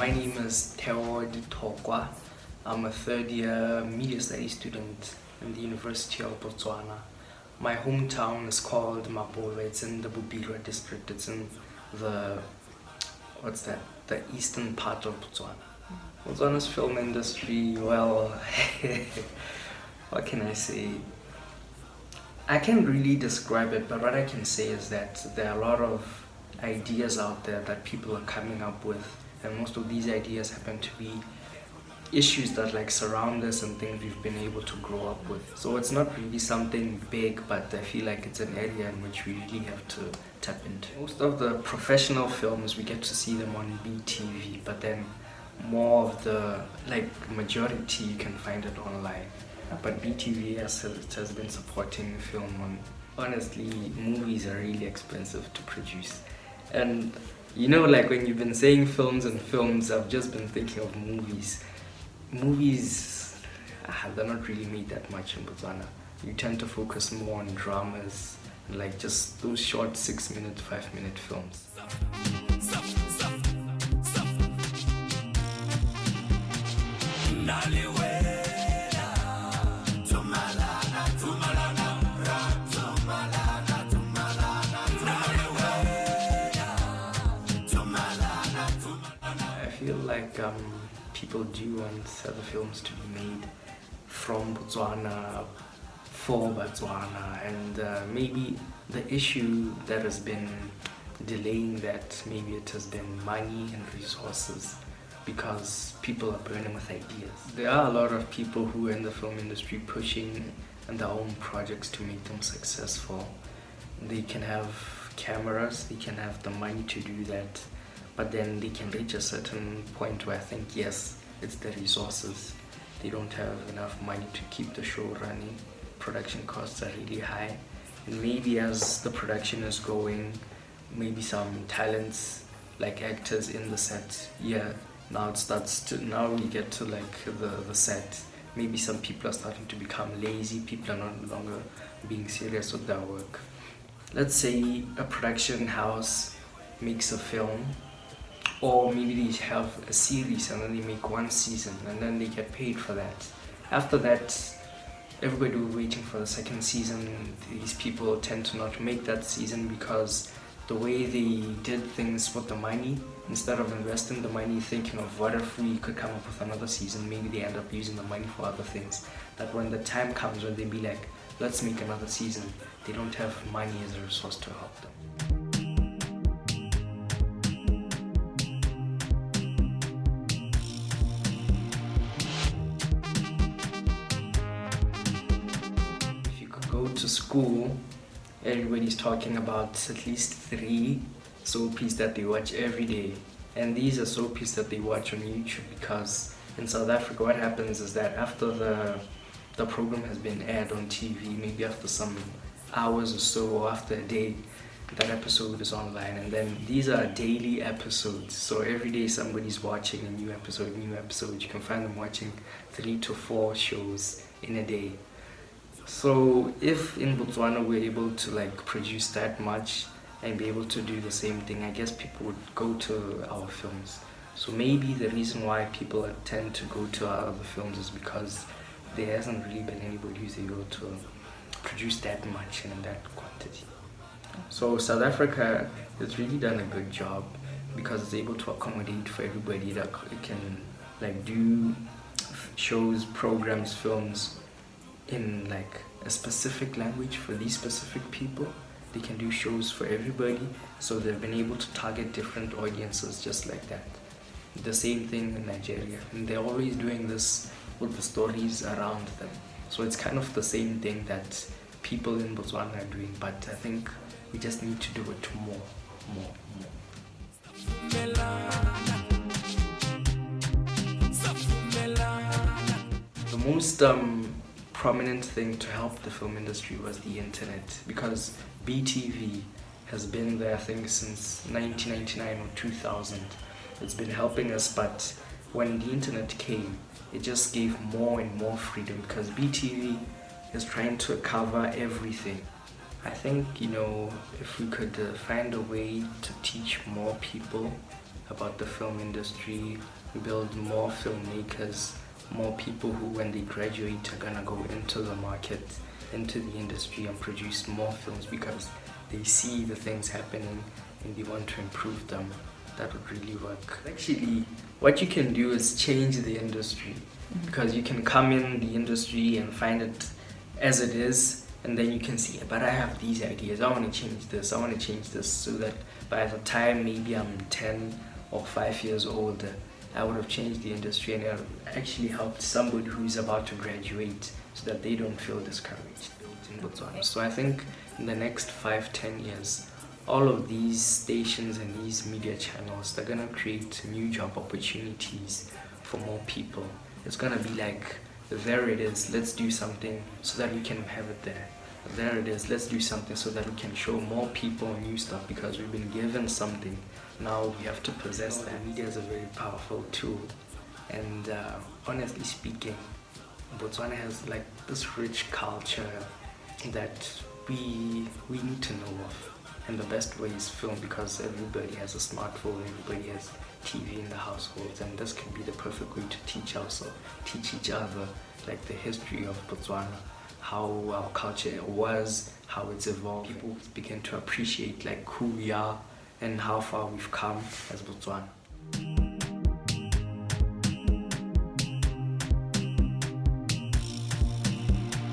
My name is Theo Ditokwa. I'm a third year media studies student in the University of Botswana. My hometown is called Mapolo. It's in the Bubirwa district. It's in the, the eastern part of Botswana. Botswana's film industry, well, what can I say? I can't really describe it, but what I can say is that there are a lot of ideas out there that people are coming up with, and most of these ideas happen to be issues that surround us and things we've been able to grow up with. So it's not really something big, but I feel like it's an area in which we really have to tap into. Most of the professional films, we get to see them on BTV, but then more of the majority you can find it online. But BTV has been supporting film. Honestly, movies are really expensive to produce. And when you've been saying films and films, I've just been thinking of movies. Movies, they're not really made that much in Botswana. You tend to focus more on dramas, just those short 6-minute, 5-minute films. I feel like people do want other films to be made from Botswana, for Botswana, and maybe the issue that has been delaying that, maybe it has been money and resources, because people are burning with ideas. There are a lot of people who are in the film industry pushing their own projects to make them successful. They can have cameras, they can have the money to do that, but then they can reach a certain point where I think, yes, it's the resources. They don't have enough money to keep the show running. Production costs are really high. And maybe as the production is going, maybe some talents like actors in the set, now we get to the set. Maybe some people are starting to become lazy. People are no longer being serious with their work. Let's say a production house makes a film, or maybe they have a series and then they make one season and then they get paid for that. After that, everybody was waiting for the second season. These people tend to not make that season because the way they did things with the money, instead of investing the money thinking of what if we could come up with another season, maybe they end up using the money for other things. That when the time comes when they be like, let's make another season, they don't have money as a resource to help them. If you could go to school, everybody's talking about at least 3 soapies that they watch every day. And these are soapies that they watch on YouTube, because in South Africa what happens is that after the program has been aired on TV, maybe after some hours or so, or after a day, that episode is online, and then these are daily episodes. So every day somebody's watching a new episode. You can find them watching 3 to 4 shows in a day. So if in Botswana we're able to produce that much and be able to do the same thing, I guess people would go to our films. So maybe the reason why people tend to go to our other films is because there hasn't really been anybody who's able to produce that much and in that quantity. So South Africa has really done a good job because it's able to accommodate for everybody. That it can do shows, programs, films in a specific language for these specific people. They can do shows for everybody, so they've been able to target different audiences just like that. The same thing in Nigeria, and they're always doing this with the stories around them. So it's kind of the same thing that people in Botswana are doing, but I think we just need to do it more. The most prominent thing to help the film industry was the internet, because BTV has been there, I think, since 1999 or 2000. It's been helping us, but when the internet came, it just gave more and more freedom, because BTV is trying to cover everything. I think, if we could find a way to teach more people about the film industry, build more filmmakers, more people who when they graduate are gonna go into the market, into the industry and produce more films because they see the things happening and they want to improve them. That would really work. Actually, what you can do is change the industry because you can come in the industry and find it as it is, and then you can see, but I have these ideas, I want to change this, I want to change this, so that by the time maybe I'm 10 or 5 years old, I would have changed the industry and it actually helped somebody who's about to graduate so that they don't feel discouraged in Botswana. So I think in the next 5-10 years, all of these stations and these media channels, they're gonna create new job opportunities for more people. It's gonna be like, there it is, let's do something so that we can have it there. There it is, let's do something so that we can show more people new stuff because we've been given something. Now we have to possess that. Media is a very powerful tool, and honestly speaking, Botswana has like this rich culture that we need to know of. And the best way is film because everybody has a smartphone, everybody has TV in the households, and this can be the perfect way to teach each other like the history of Botswana, how our culture was, how it's evolved. People begin to appreciate like who we are and how far we've come as Botswana.